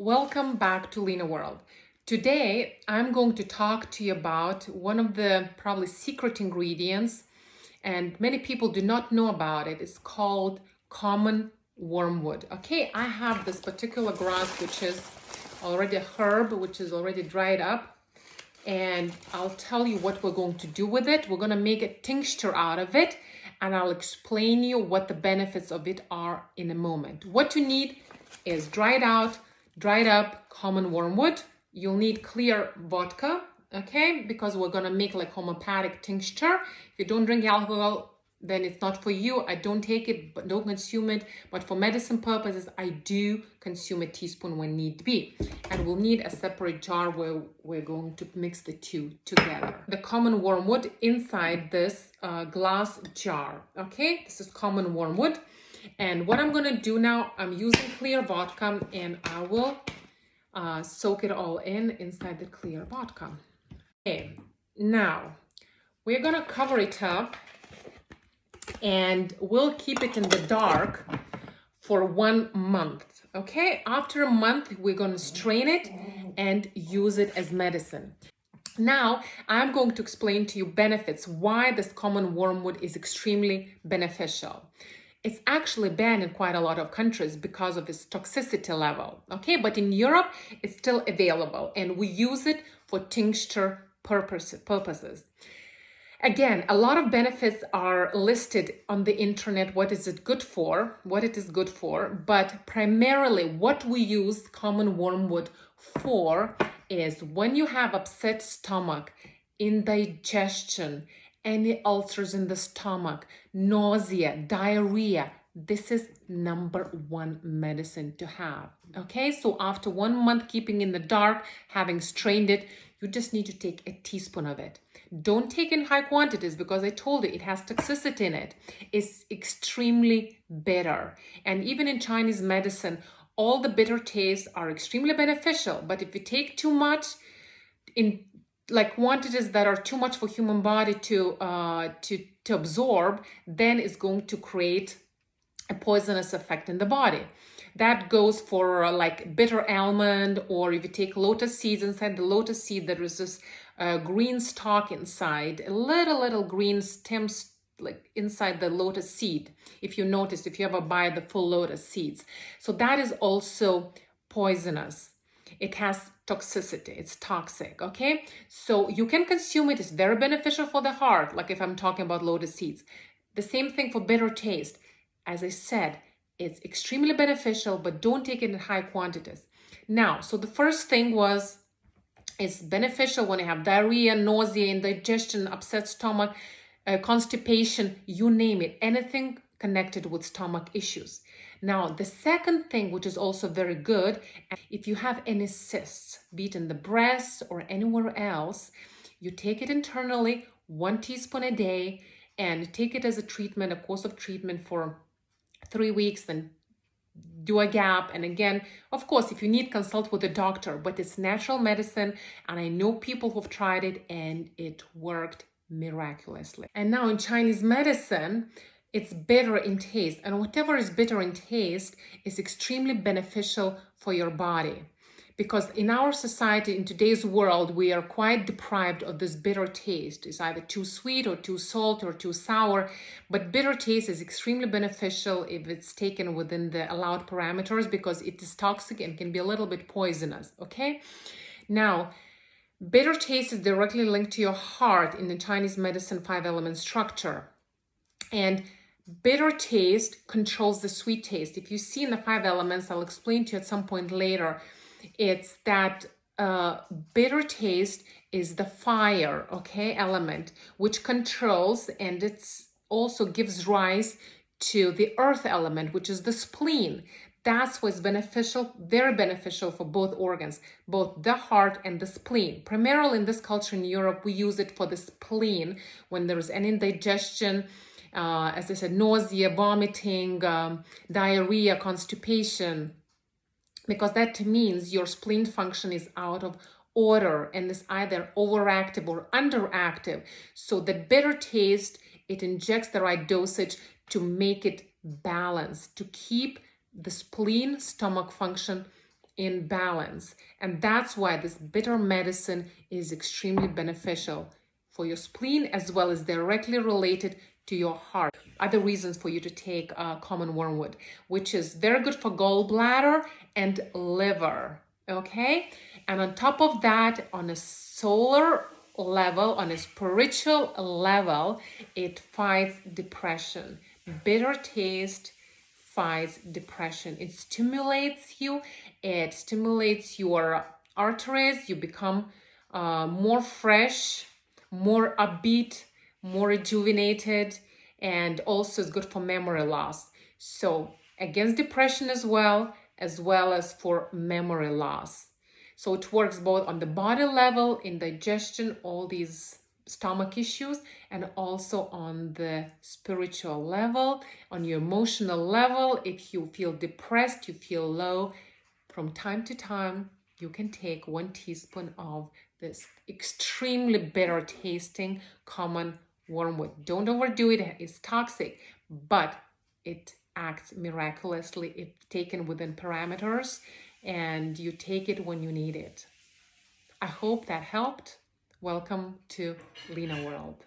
Welcome back to Lena World. Today, I'm going to talk to you about one of the probably secret ingredients, and many people do not know about it. It's called common wormwood. Okay, I have this particular grass, which is already a herb, which is already dried up. And I'll tell you what we're going to do with it. We're going to make a tincture out of it, and I'll explain you what the benefits of it are in a moment. What you need is dried up common wormwood. You'll need clear vodka, okay? Because we're gonna make like homeopathic tincture. If you don't drink alcohol, then it's not for you. I don't take it, but don't consume it. But for medicine purposes, I do consume a teaspoon when need be. And we'll need a separate jar where we're going to mix the two together. The common wormwood inside this glass jar, okay? This is common wormwood. And what I'm gonna do now, I'm using clear vodka, and I will soak it all inside the clear vodka. Okay, now we're gonna cover it up and we'll keep it in the dark for 1 month. Okay, after a month, we're gonna strain it and use it as medicine. Now, I'm going to explain to you benefits, why this common wormwood is extremely beneficial. It's actually banned in quite a lot of countries because of its toxicity level, okay? But in Europe, it's still available, and we use it for tincture purposes. Again, a lot of benefits are listed on the internet, what is it good for, but primarily what we use common wormwood for is when you have upset stomach, indigestion, any ulcers in the stomach, nausea, diarrhea. This is #1 medicine to have. Okay, so after 1 month keeping in the dark, having strained it, you just need to take a teaspoon of it. Don't take in high quantities because I told you it has toxicity in it. It's extremely bitter. And even in Chinese medicine, all the bitter tastes are extremely beneficial. But if you take too much in like quantities that are too much for human body to absorb, then it's going to create a poisonous effect in the body. That goes for like bitter almond, or if you take lotus seeds, inside the lotus seed there is this green stalk inside, a little green stems like inside the lotus seed. If you notice, if you ever buy the full lotus seeds, so that is also poisonous. It has toxicity, it's toxic, okay? So you can consume it, it's very beneficial for the heart, like if I'm talking about lotus seeds. The same thing for bitter taste. As I said, it's extremely beneficial, but don't take it in high quantities. Now, so the first thing was, it's beneficial when you have diarrhea, nausea, indigestion, upset stomach, constipation, you name it, anything connected with stomach issues. Now, the second thing, which is also very good, if you have any cysts, be it in the breast or anywhere else, you take it internally, 1 teaspoon a day, and take it as a treatment, a course of treatment for 3 weeks, then do a gap. And again, of course, if you need, consult with a doctor, but it's natural medicine, and I know people who've tried it and it worked miraculously. And now in Chinese medicine, it's bitter in taste, and whatever is bitter in taste is extremely beneficial for your body, because in our society, in today's world, we are quite deprived of this bitter taste. It's either too sweet or too salt or too sour, but bitter taste is extremely beneficial if it's taken within the allowed parameters, because it is toxic and can be a little bit poisonous, okay? Now, bitter taste is directly linked to your heart in the Chinese medicine 5-element structure. And bitter taste controls the sweet taste. If you see in the 5 elements, I'll explain to you at some point later, it's that bitter taste is the fire, okay, element, which controls, and it's also gives rise to the earth element, which is the spleen. That's what's beneficial, very beneficial for both organs, both the heart and the spleen. Primarily in this culture in Europe, we use it for the spleen when there is an indigestion, as I said, nausea, vomiting, diarrhea, constipation, because that means your spleen function is out of order and is either overactive or underactive. So the bitter taste, it injects the right dosage to make it balanced, to keep the spleen stomach function in balance. And that's why this bitter medicine is extremely beneficial for your spleen, as well as directly related to your heart. Other reasons for you to take common wormwood, which is very good for gallbladder and liver, okay? And on top of that, on a solar level, on a spiritual level, it fights depression. Bitter taste fights depression. It stimulates you, it stimulates your arteries, you become more fresh, more upbeat, more rejuvenated, and also is good for memory loss. So against depression as well as for memory loss. So it works both on the body level, indigestion, all these stomach issues, and also on the spiritual level, on your emotional level. If you feel depressed, you feel low, from time to time, you can take 1 teaspoon of this extremely bitter tasting common wormwood. Don't overdo it, it's toxic, but it acts miraculously if taken within parameters, and you take it when you need it. I hope that helped. Welcome to Lena World.